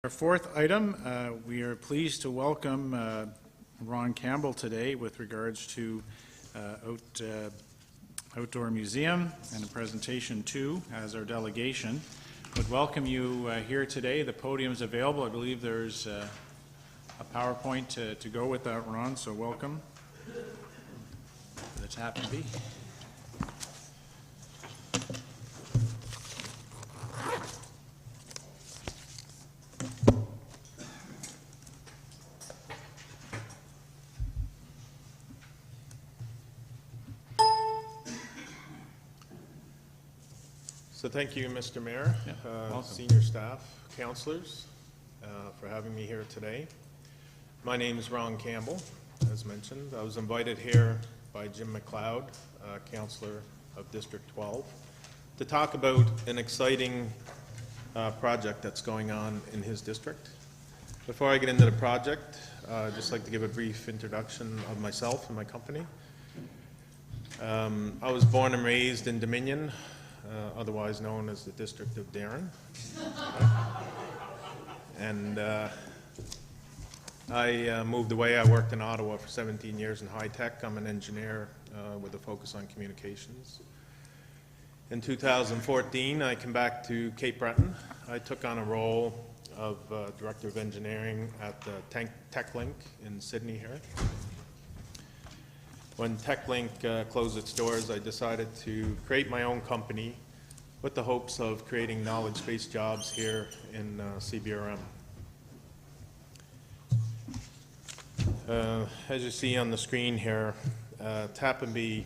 Our fourth item, we are pleased to welcome Ron Campbell today with regards to Outdoor Museum and a presentation too as our delegation. Would welcome you here today. The podium's available. I believe there's a PowerPoint to go with that, Ron, so welcome to the Tapnbe. So thank you, Mr. Mayor, Welcome. senior staff, councillors, for having me here today. My name is Ron Campbell, as mentioned. I was invited here by Jim McLeod, councillor of District 12, to talk about an exciting project that's going on in his district. Before I get into the project, I'd just like to give a brief introduction of myself and my company. I was born and raised in Dominion, otherwise known as the District of Darren. And I moved away. I worked in Ottawa for 17 years in high tech. I'm an engineer with a focus on communications. In 2014, I came back to Cape Breton. I took on a role of Director of Engineering at the TechLink in Sydney here. When TechLink closed its doors, I decided to create my own company with the hopes of creating knowledge-based jobs here in CBRM. As you see on the screen here, Tapnbe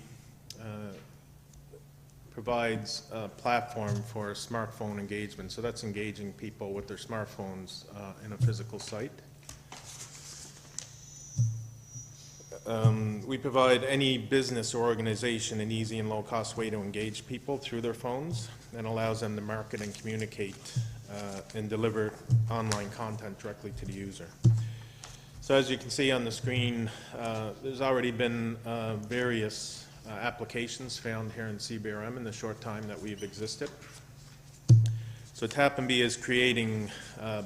provides a platform for smartphone engagement. So that's engaging people with their smartphones in a physical site. We provide any business or organization an easy and low-cost way to engage people through their phones and allows them to market and communicate and deliver online content directly to the user. So as you can see on the screen, there's already been various applications found here in CBRM in the short time that we've existed. So Tapnbe is creating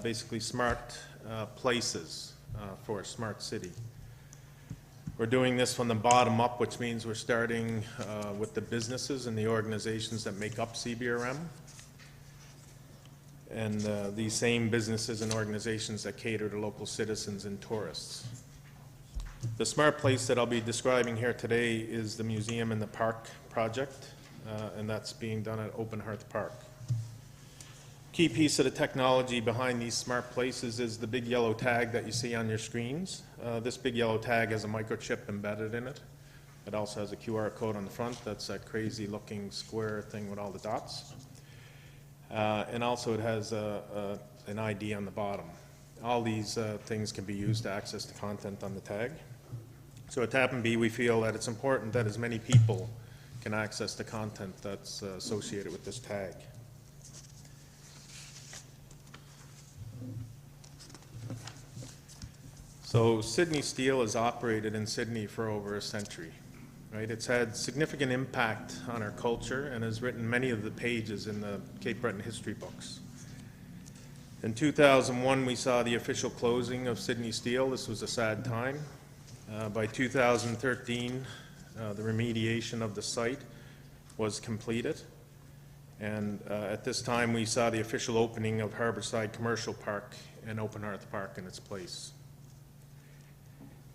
basically smart places for a smart city. We're doing this from the bottom up, which means we're starting with the businesses and the organizations that make up CBRM, and these same businesses and organizations that cater to local citizens and tourists. The smart place that I'll be describing here today is the Museum in the Park project, and that's being done at Open Hearth Park. Key piece of the technology behind these smart places is the big yellow tag that you see on your screens. This big yellow tag has a microchip embedded in it. It also has a QR code on the front. That's that crazy looking square thing with all the dots. And also it has an ID on the bottom. All these things can be used to access the content on the tag. So at Tapnbe, we feel that it's important that as many people can access the content that's associated with this tag. So Sydney Steel has operated in Sydney for over a century, right? It's had significant impact on our culture and has written many of the pages in the Cape Breton history books. In 2001, we saw the official closing of Sydney Steel. This was a sad time. By 2013, the remediation of the site was completed. And at this time, we saw the official opening of Harbourside Commercial Park and Open Hearth Park in its place.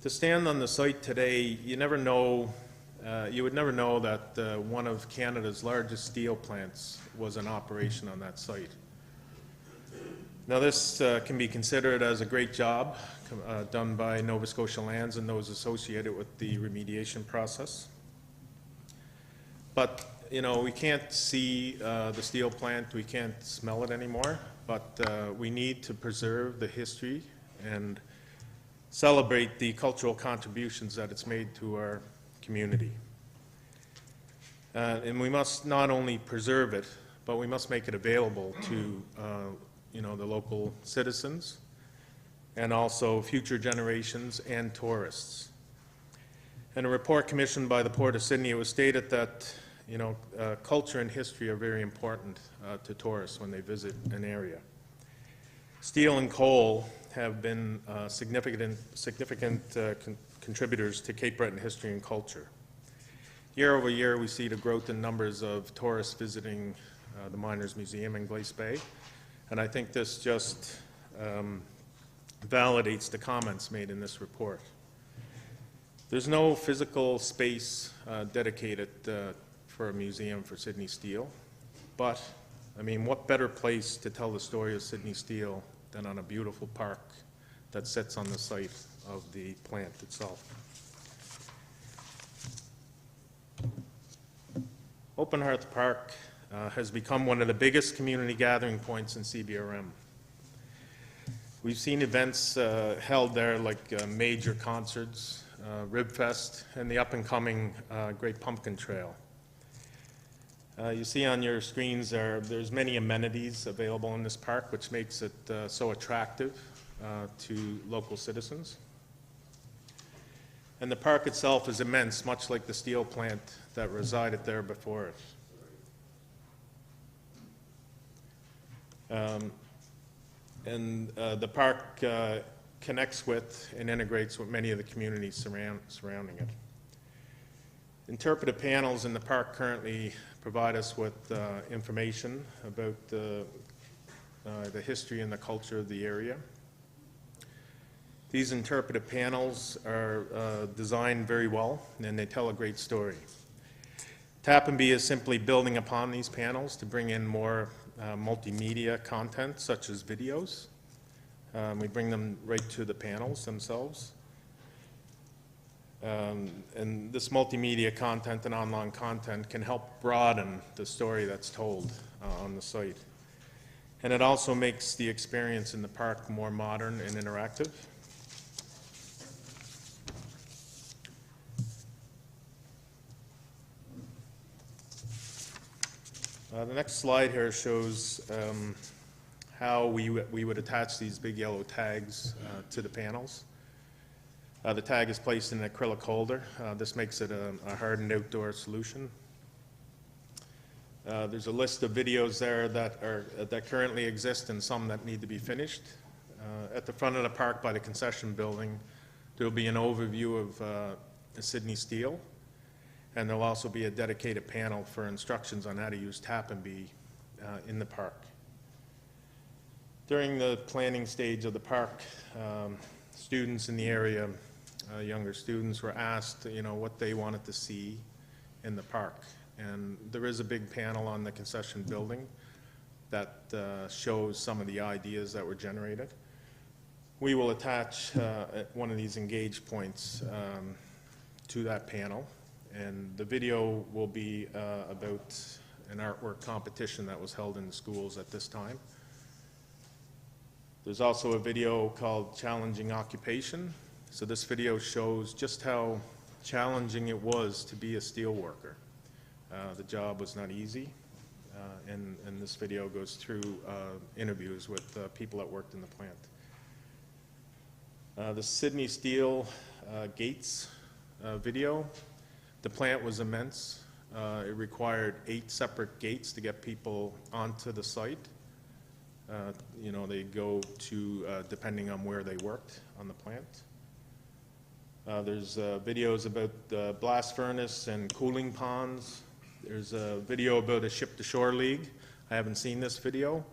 To stand on the site today, you never know, you would never know that one of Canada's largest steel plants was in operation on that site. Now this can be considered as a great job done by Nova Scotia Lands and those associated with the remediation process. But you know, we can't see the steel plant, we can't smell it anymore, but we need to preserve the history and celebrate the cultural contributions that it's made to our community. And we must not only preserve it, but we must make it available to you know, the local citizens and also future generations and tourists. In a report commissioned by the Port of Sydney, it was stated that you know, culture and history are very important to tourists when they visit an area. Steel and coal have been significant contributors to Cape Breton history and culture. Year over year, we see the growth in numbers of tourists visiting the Miners Museum in Glace Bay, and I think this just validates the comments made in this report. There's no physical space dedicated for a museum for Sydney Steel, but I mean, what better place to tell the story of Sydney Steel than on a beautiful park that sits on the site of the plant itself. Open Hearth Park has become one of the biggest community gathering points in CBRM. We've seen events held there like major concerts, Ribfest, and the up-and-coming Great Pumpkin Trail. You see on your screens there's many amenities available in this park, which makes it so attractive to local citizens. And the park itself is immense, much like the steel plant that resided there before it. The park connects with and integrates with many of the communities surrounding it. Interpretive panels in the park currently provide us with information about the history and the culture of the area. These interpretive panels are designed very well, and they tell a great story. Tapnbe is simply building upon these panels to bring in more multimedia content, such as videos. We bring them right to the panels themselves. And this multimedia content and online content can help broaden the story that's told on the site. And it also makes the experience in the park more modern and interactive. The next slide here shows how we would attach these big yellow tags to the panels. The tag is placed in an acrylic holder. This makes it a hardened outdoor solution. There's a list of videos there that currently exist and some that need to be finished. At the front of the park by the concession building, there will be an overview of Sydney Steel, and there will also be a dedicated panel for instructions on how to use Tapnbe in the park. During the planning stage of the park, students in the area, younger students, were asked, what they wanted to see in the park. And there is a big panel on the concession building that shows some of the ideas that were generated. We will attach one of these engage points to that panel, and the video will be about an artwork competition that was held in the schools at this time. There's also a video called Challenging Occupation. So this video shows just how challenging it was to be a steel worker. The job was not easy, and this video goes through interviews with people that worked in the plant. The Sydney Steel gates video, the plant was immense. It required 8 separate gates to get people onto the site. They go to, depending on where they worked on the plant. There's videos about the blast furnace and cooling ponds. There's a video about a ship-to-shore league. I haven't seen this video,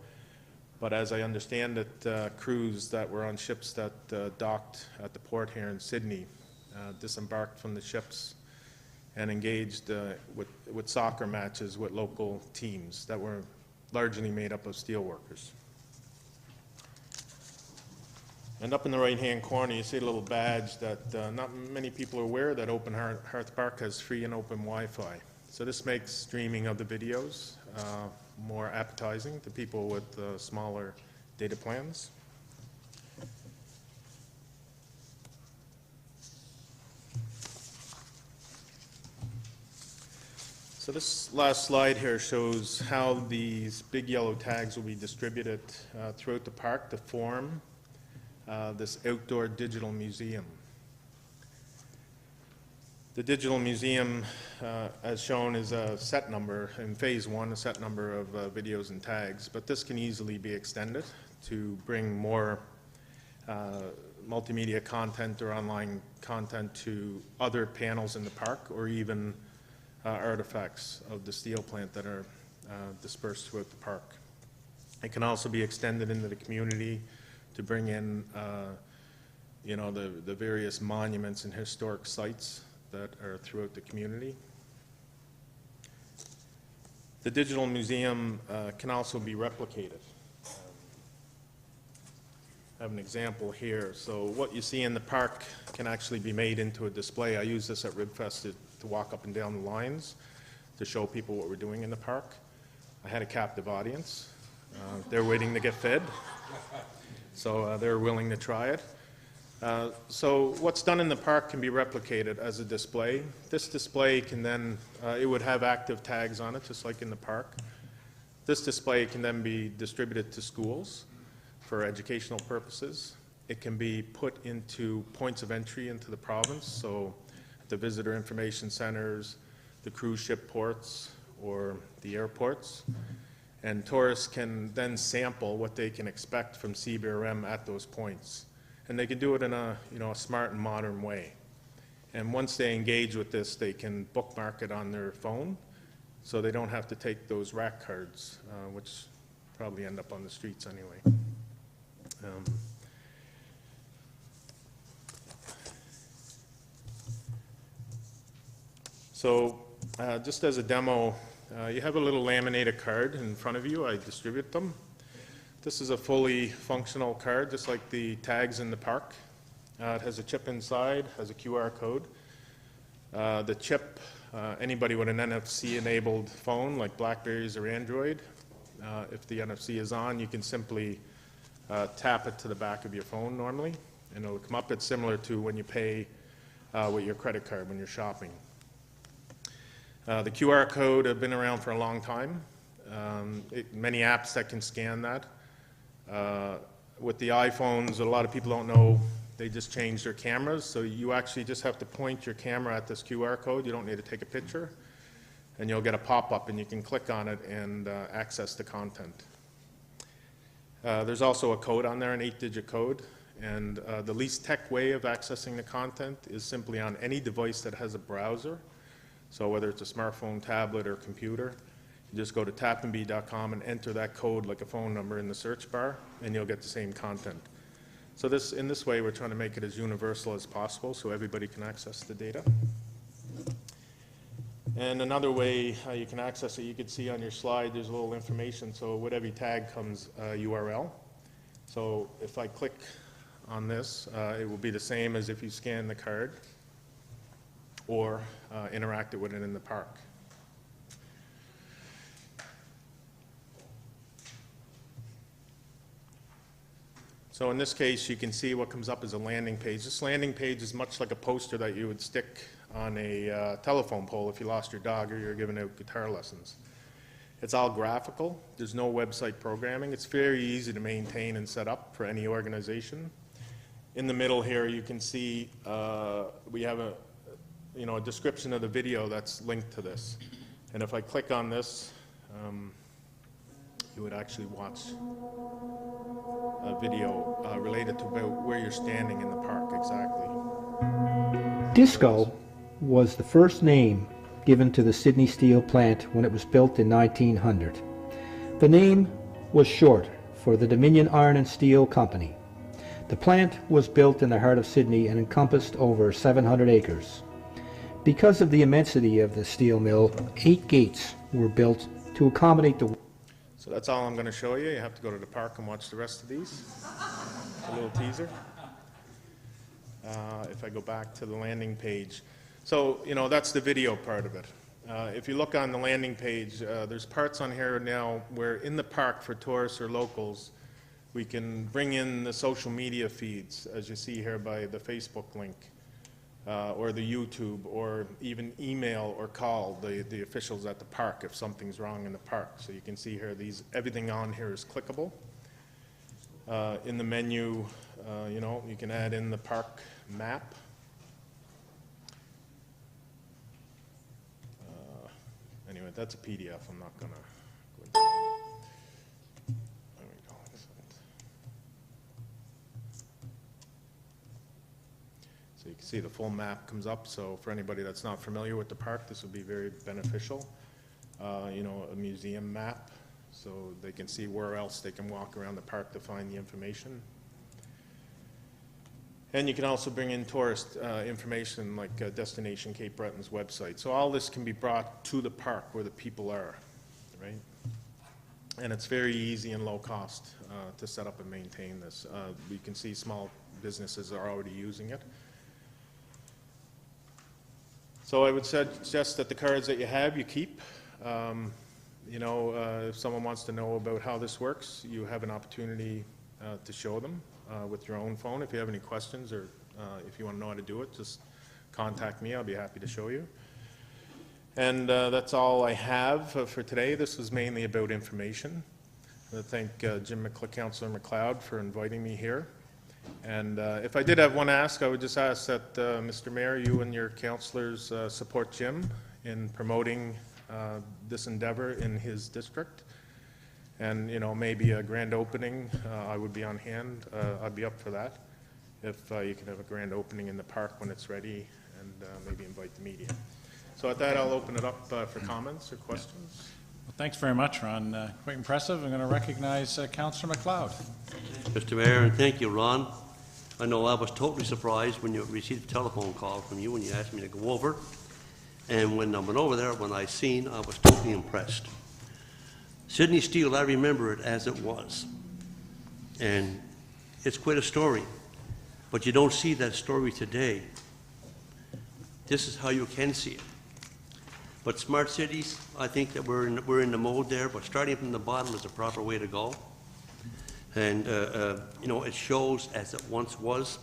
but as I understand it, crews that were on ships that docked at the port here in Sydney disembarked from the ships and engaged with soccer matches with local teams that were largely made up of steel workers. And up in the right-hand corner, you see a little badge that not many people are aware that Open Hearth Park has free and open Wi-Fi. So this makes streaming of the videos more appetizing to people with smaller data plans. So this last slide here shows how these big yellow tags will be distributed throughout the park to form this outdoor digital museum. The digital museum, as shown, is a set number, in phase 1, a set number of videos and tags, but this can easily be extended to bring more multimedia content or online content to other panels in the park, or even artifacts of the steel plant that are dispersed throughout the park. It can also be extended into the community to bring in you know, the various monuments and historic sites that are throughout the community. The digital museum can also be replicated. I have an example here. So what you see in the park can actually be made into a display. I use this at Ribfest to walk up and down the lines to show people what we're doing in the park. I had a captive audience. They're waiting to get fed, so they're willing to try it. So what's done in the park can be replicated as a display. This display can then, it would have active tags on it, just like in the park. This display can then be distributed to schools for educational purposes. It can be put into points of entry into the province, so the visitor information centers, the cruise ship ports, or the airports. And tourists can then sample what they can expect from CBRM at those points. And they can do it in a, you know, a smart and modern way. And once they engage with this, they can bookmark it on their phone, so they don't have to take those rack cards, which probably end up on the streets anyway. Just as a demo, you have a little laminated card in front of you. I distribute them. This is a fully functional card, just like the tags in the park. It has a chip inside, has a QR code. The chip, anybody with an NFC-enabled phone, like Blackberries or Android, if the NFC is on, you can simply tap it to the back of your phone normally, and it'll come up. It's similar to when you pay with your credit card when you're shopping. The QR code have been around for a long time. Many apps that can scan that. With the iPhones, a lot of people don't know, they just changed their cameras, so you actually just have to point your camera at this QR code. You don't need to take a picture, and you'll get a pop-up, and you can click on it and access the content. There's also a code on there, an 8-digit code, and the least tech way of accessing the content is simply on any device that has a browser. So whether it's a smartphone, tablet, or computer, you just go to tapnbe.com and enter that code like a phone number in the search bar, and you'll get the same content. So in this way, we're trying to make it as universal as possible so everybody can access the data. And another way you can access it, you can see on your slide, there's a little information. So with every tag comes a URL. So if I click on this, it will be the same as if you scan the card or interacted with it in the park. So in this case, you can see what comes up as a landing page. This landing page is much like a poster that you would stick on a telephone pole if you lost your dog or you're giving out guitar lessons. It's all graphical. There's no website programming. It's very easy to maintain and set up for any organization. In the middle here, you can see we have a description of the video that's linked to this. And if I click on this, you would actually watch a video related to where you're standing in the park exactly. Disco was the first name given to the Sydney Steel plant when it was built in 1900. The name was short for the Dominion Iron and Steel Company. The plant was built in the heart of Sydney and encompassed over 700 acres. Because of the immensity of the steel mill, 8 gates were built to accommodate the... So that's all I'm going to show you. You have to go to the park and watch the rest of these. A little teaser. If I go back to the landing page. So, that's the video part of it. If you look on the landing page, there's parts on here now where in the park for tourists or locals, we can bring in the social media feeds, as you see here by the Facebook link, or the YouTube, or even email or call the officials at the park if something's wrong in the park. So you can see here, everything on here is clickable. In the menu, you can add in the park map. Anyway, that's a PDF. I'm not going to go into that. There we go. you can see the full map comes up, so for anybody that's not familiar with the park, this would be very beneficial. You know, a museum map, so they can see where else they can walk around the park to find the information. And you can also bring in tourist information like Destination Cape Breton's website. So all this can be brought to the park where the people are, right? And it's very easy and low cost to set up and maintain this. We can see small businesses are already using it. So I would suggest that the cards that you have, you keep. You know, if someone wants to know about how this works, you have an opportunity to show them with your own phone. If you have any questions or if you want to know how to do it, just contact me. I'll be happy to show you. And that's all I have for today. This was mainly about information. I thank Councillor McLeod for inviting me here. And if I did have one ask, I would just ask that, Mr. Mayor, you and your councillors support Jim in promoting this endeavor in his district. And, you know, maybe a grand opening, I would be on hand. I'd be up for that. If you can have a grand opening in the park when it's ready, and maybe invite the media. So at that, I'll open it up for comments or questions. Well, thanks very much, Ron. Quite impressive. I'm going to recognize Councillor McLeod. Mr. Mayor, and thank you, Ron. I know I was totally surprised when you received a telephone call from you when you asked me to go over. And when I went over there, when I seen, I was totally impressed. Sydney Steel, I remember it as it was. And it's quite a story. But you don't see that story today. This is how you can see it. But smart cities, I think that we're in the mode there, but starting from the bottom is the proper way to go. And, you know, it shows as it once was.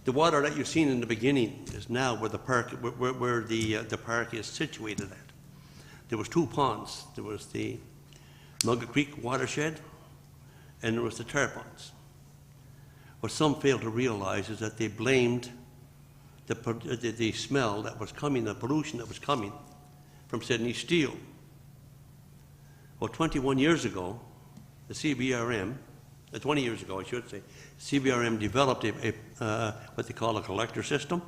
The water that you've seen in the beginning is now where the park, where the park is situated at. There was two ponds. There was the Nugget Creek watershed, and there was the tar ponds. What some fail to realize is that they blamed the smell that was coming, the pollution that was coming from Sydney Steel. Well, 21 years ago, the CBRM, 20 years ago I should say, CBRM developed what they call a collector system,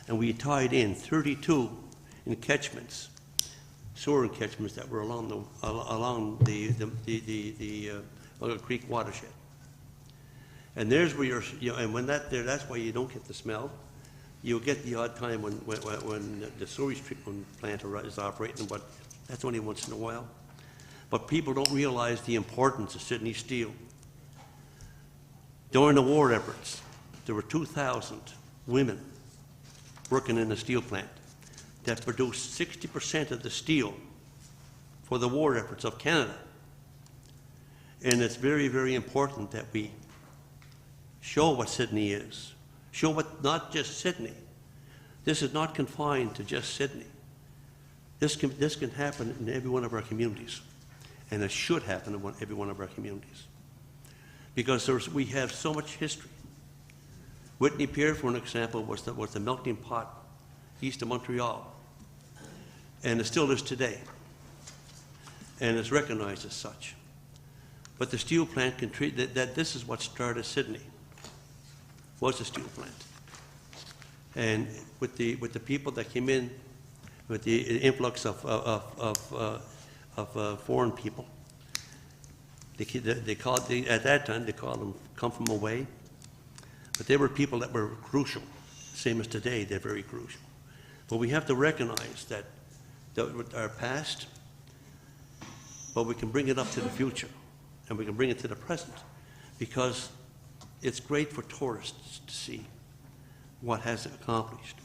and we tied in 32 encatchments, sewer encatchments that were along the Nugget Creek watershed. And there's where and when that's why you don't get the smell. You'll get the odd time when the sewage treatment plant is operating, but that's only once in a while. But people don't realize the importance of Sydney Steel. During the war efforts, there were 2,000 women working in the steel plant that produced 60% of the steel for the war efforts of Canada. And it's very, very important that we show what Sydney is. Show what, not just Sydney. This is not confined to just Sydney. This can happen in every one of our communities. And it should happen in every one of our communities. Because we have so much history. Whitney Pier, for an example, was the melting pot east of Montreal. And it still is today. And it's recognized as such. But the steel plant can treat that this is what started Sydney, was the steel plant. And with the people that came in, with the influx of foreign people, at that time they called them come from away, but they were people that were crucial. Same as today, they're very crucial. But we have to recognize that our past, but we can bring it up to the future, and we can bring it to the present, because it's great for tourists to see what has it accomplished.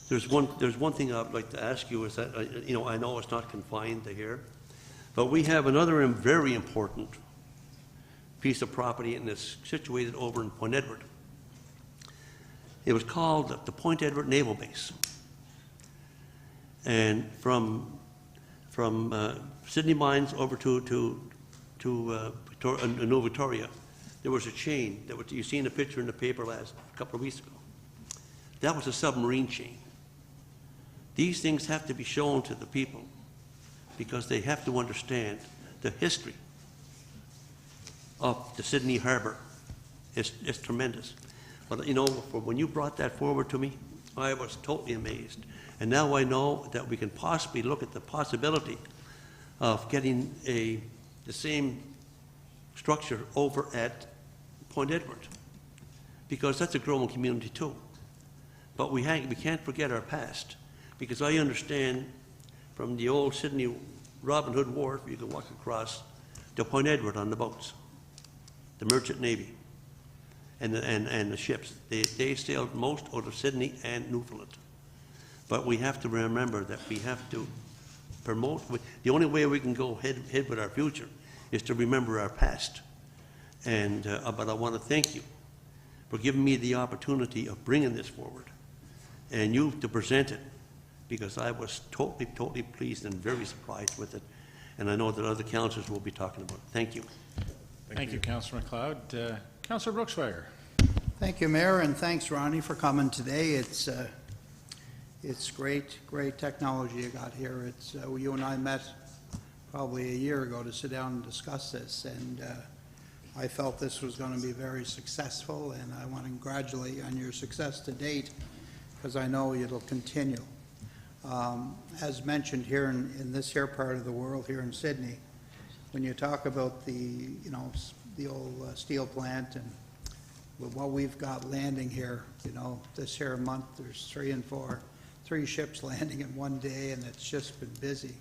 There's one thing I'd like to ask you is that, I know it's not confined to here, but we have another very important piece of property, and it's situated over in Point Edward. It was called the Point Edward Naval Base. And from Sydney Mines over to New Victoria, there was a chain that you seen a picture in the paper a couple of weeks ago. That was a submarine chain. These things have to be shown to the people because they have to understand the history of the Sydney Harbour It's tremendous. But, you know, when you brought that forward to me, I was totally amazed. And now I know that we can possibly look at the possibility of getting the same structure over at Point Edward, because that's a growing community too. But we can't forget our past, because I understand from the old Sydney Robin Hood Wharf, you can walk across to Point Edward on the boats, the merchant navy, and the ships. They sailed most out of Sydney and Newfoundland. But we have to remember that we have to promote. The only way we can go ahead with our future is to remember our past. And but I want to thank you for giving me the opportunity of bringing this forward, and you to present it, because I was totally pleased and very surprised with it. And I know that other councillors will be talking about it. Thank you. Thank you, Councillor MacLeod. Councillor Brooksweiger. Thank you, Mayor, and thanks, Ronnie, for coming today. It's great technology you got here. It's you and I met probably a year ago to sit down and discuss this, and I felt this was going to be very successful, and I want to congratulate you on your success to date, because I know it'll continue. As mentioned here in this here part of the world, here in Sydney, when you talk about the old steel plant and with what we've got landing here, this here month, there's 3 ships landing in one day, and it's just been busy.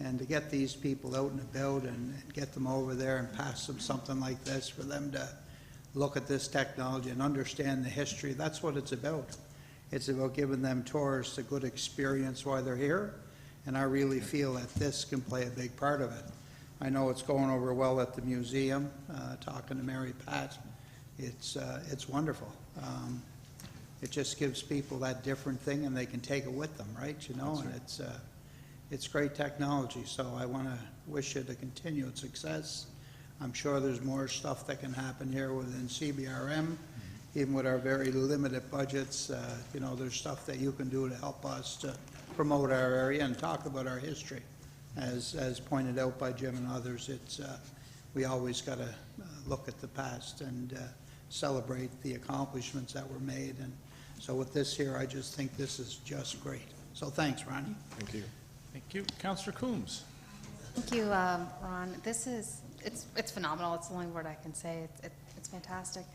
And to get these people out and about and get them over there and pass them something like this, for them to look at this technology and understand the history, that's what it's about. It's about giving them tourists a good experience while they're here, and I really feel that this can play a big part of it. I know it's going over well at the museum, talking to Mary Pat. It's wonderful. It just gives people that different thing, and they can take it with them, right? And it's great technology, so I want to wish you to continued success. I'm sure there's more stuff that can happen here within CBRM, even with our very limited budgets. There's stuff that you can do to help us to promote our area and talk about our history. As pointed out by Jim and others, we always got to look at the past and celebrate the accomplishments that were made. And so with this here, I just think this is just great. So thanks, Ronnie. Thank you. Thank you. Councillor Coombs. Thank you, Ron. It's phenomenal. It's the only word I can say. It's fantastic.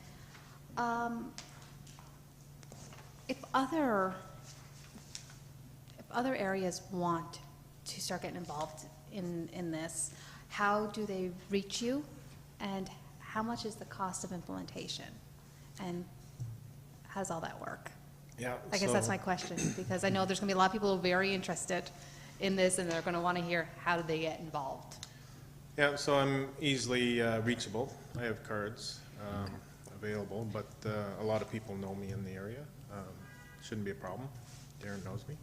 If other areas want to start getting involved in this, how do they reach you, and how much is the cost of implementation, and how does all that work? Yeah, I guess that's my question, because I know there's going to be a lot of people who are very interested in this, and they're going to want to hear how do they get involved. Yeah, so I'm easily reachable. I have cards available, but a lot of people know me in the area. Shouldn't be a problem. Darren knows me.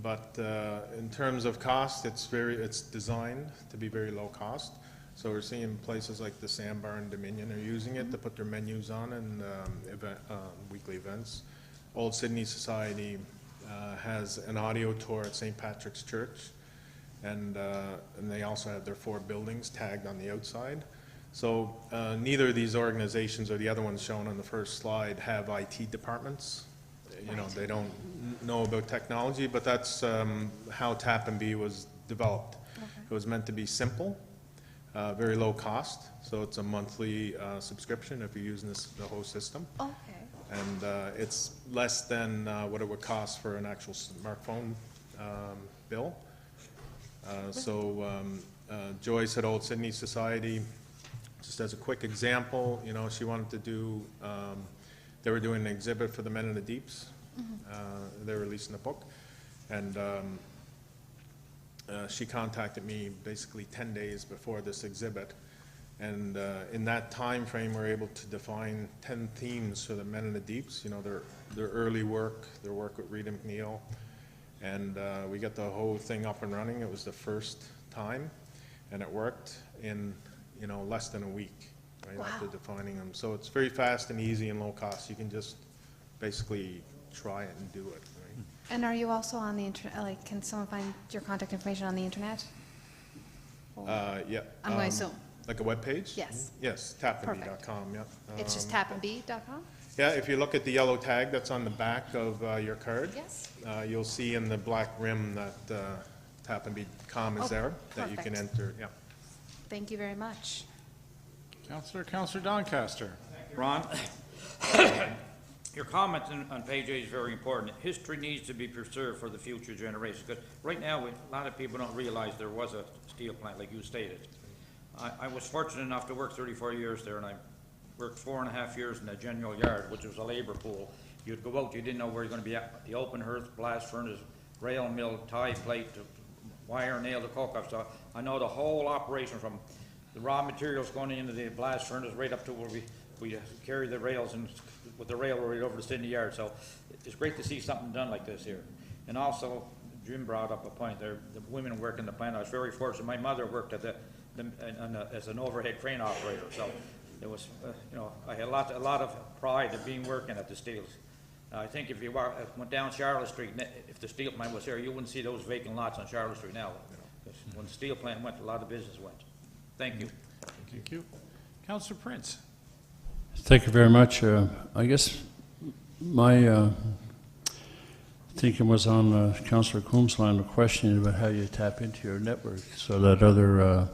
But in terms of cost, it's designed to be very low cost. So we're seeing places like the Sandbar and Dominion are using it to put their menus on and weekly events. Old Sydney Society has an audio tour at St. Patrick's Church, and they also have their 4 buildings tagged on the outside. So neither of these organizations or the other ones shown on the first slide have IT departments. They don't know about technology, but that's how Tapnbe was developed. Okay. It was meant to be simple, very low cost, so it's a monthly subscription if you're using the whole system. Okay. And it's less than what it would cost for an actual smartphone bill. Joyce at Old Sydney Society, just as a quick example, she wanted to do, they were doing an exhibit for the Men in the Deeps. They're releasing a book, and she contacted me basically 10 days before this exhibit, and in that time frame we're able to define 10 themes for the Men in the Deeps, their early work, their work with Rita McNeil, and we got the whole thing up and running. It was the first time, and it worked in less than a week, right? Wow. After defining them. So it's very fast and easy and low cost. You can just basically try it and do it, right? And are you also on the internet? Like, can someone find your contact information on the internet? Yeah. I'm going to assume. Like a web page? Yes. Yes, tapnbe.com, yeah. It's just tapnbe.com? Yeah, if you look at the yellow tag that's on the back of your card, Yes. you'll see in the black rim that tapnbe.com is Oh, there, that you can perfect. enter, yeah. Thank you very much. Councillor Doncaster. Ron, your comment on page 8 is very important. History needs to be preserved for the future generations, because right now, a lot of people don't realize there was a steel plant, like you stated. I was fortunate enough to work 34 years there, and I worked 4.5 years in a general yard, which was a labor pool. You'd go out, you didn't know where you're gonna be at, the open hearth, blast furnace, rail mill, tie plate, wire nail, the coke off. So I know the whole operation from the raw materials going into the blast furnace right up to where we carry the rails and with the railroad over to Sydney Yard. So it's great to see something done like this here. And also, Jim brought up a point there, the women work in the plant. I was very fortunate. My mother worked at as an overhead crane operator. So it was, you know, I had a lot of pride of being working at the steels. I think if you went down Charlotte Street, if the steel plant was here, you wouldn't see those vacant lots on Charlotte Street now. Because when the steel plant went, a lot of business went. Thank you. Thank you. Councillor Prince. Thank you very much. I guess my thinking was on Councillor Coombs' line of questioning about how you tap into your network so that other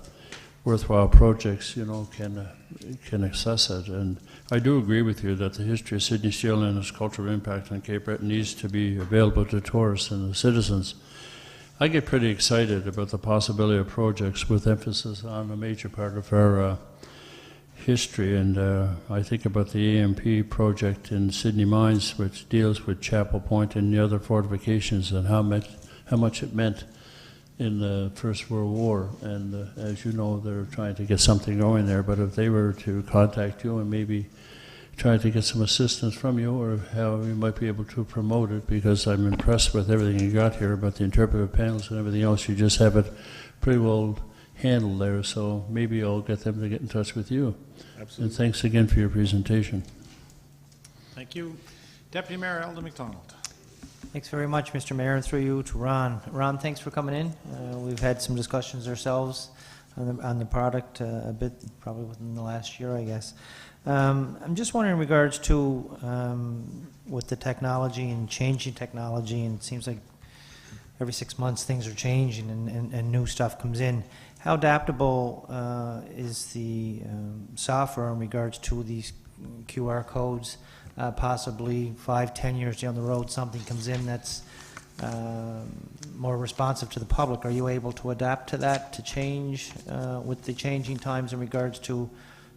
worthwhile projects, you know, can access it. And I do agree with you that the history of Sydney Steel and its cultural impact on Cape Breton needs to be available to tourists and the citizens. I get pretty excited about the possibility of projects with emphasis on a major part of our history, and I think about the AMP project in Sydney Mines, which deals with Chapel Point and the other fortifications and how much it meant in the First World War. And as you know, they're trying to get something going there, but if they were to contact you and maybe try to get some assistance from you, or how we might be able to promote it, because I'm impressed with everything you got here about the interpretive panels and everything else. You just have it pretty well handled there, so maybe I'll get them to get in touch with you. Absolutely. And thanks again for your presentation. Thank you. Deputy Mayor Eldon McDonald. Thanks very much, Mr. Mayor, and through you to Ron. Ron, thanks for coming in. We've had some discussions ourselves on the product a bit, probably within the last year, I guess. I'm just wondering in regards to with the technology and changing technology, and it seems like every 6 months things are changing and new stuff comes in. How adaptable is the software in regards to these QR codes? Possibly 5-10 years down the road, something comes in that's more responsive to the public. Are you able to adapt to that, to change with the changing times in regards to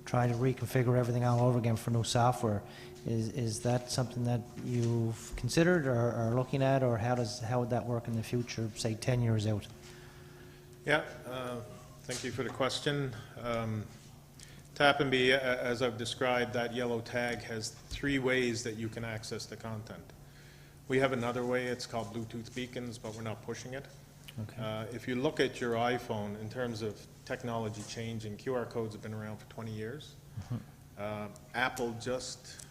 trying to reconfigure everything all over again for new software? Is that something that you've considered or are looking at, or how would that work in the future, say 10 years out? Yeah, thank you for the question. Tapnbe, as I've described, that yellow tag has 3 ways that you can access the content. We have another way, it's called Bluetooth beacons, but we're not pushing it. Okay. If you look at your iPhone, in terms of technology changing, QR codes have been around for 20 years. Apple just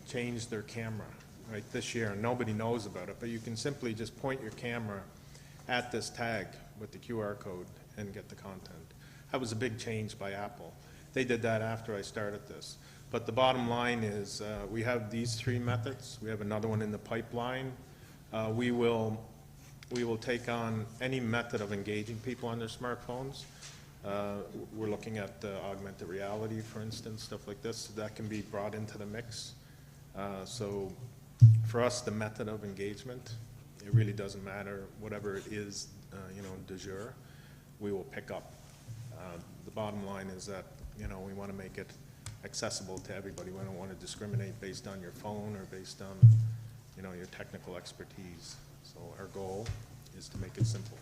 changed their camera, right, this year, and nobody knows about it, but you can simply just point your camera at this tag with the QR code and get the content. That was a big change by Apple. They did that after I started this. But the bottom line is we have these 3 methods. We have another one in the pipeline. We will take on any method of engaging people on their smartphones. We're looking at augmented reality, for instance, stuff like this. That can be brought into the mix. So for us, the method of engagement, it really doesn't matter. Whatever it is, you know, du jour, we will pick up. The bottom line is that, you know, we want to make it accessible to everybody. We don't want to discriminate based on your phone or based on, you know, your technical expertise. So our goal is to make it simple.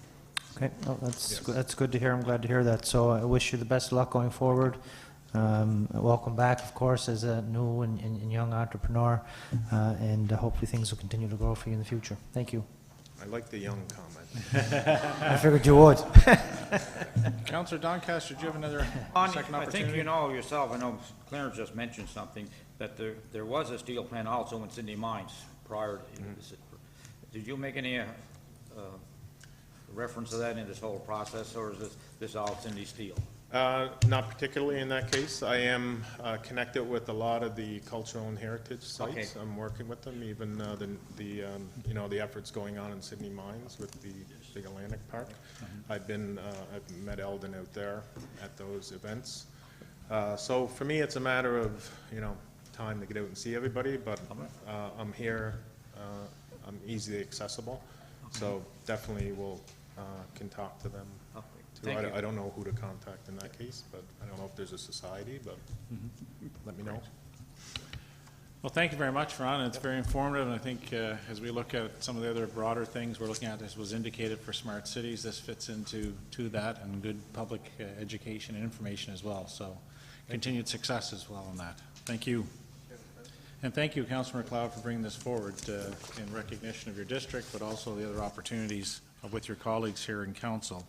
Okay, well, that's Yes. good. That's good to hear. I'm glad to hear that. So I wish you the best of luck going forward. Welcome back, of course, as a new and young entrepreneur, and hopefully things will continue to grow for you in the future. Thank you. I like the young comment. I figured you would. Councillor Doncaster, do you have another second I opportunity? think you know yourself, I know Clarence just mentioned something, that there was a steel plant also in Sydney Mines prior to this. Did you make any reference to that in this whole process, or is this all Sydney Steel? Not particularly in that case. I am connected with a lot of the cultural and heritage sites. Okay. I'm working with them, even you know, the efforts going on in Sydney Mines with the Big Atlantic Park. I've met Eldon out there at those events. So for me, it's a matter of, you know, time to get out and see everybody, but I'm here, I'm easily accessible, so definitely can talk to them. too. Thank you. I don't know who to contact in that case, but I don't know if there's a society, but let me know. Well, thank you very much, Ron. It's very informative, and I think as we look at some of the other broader things we're looking at, this was indicated for smart cities. This fits into that, and good public education and information as well. So continued success as well on that. Thank you. And thank you, Councillor MacLeod, for bringing this forward in recognition of your district, but also the other opportunities with your colleagues here in council.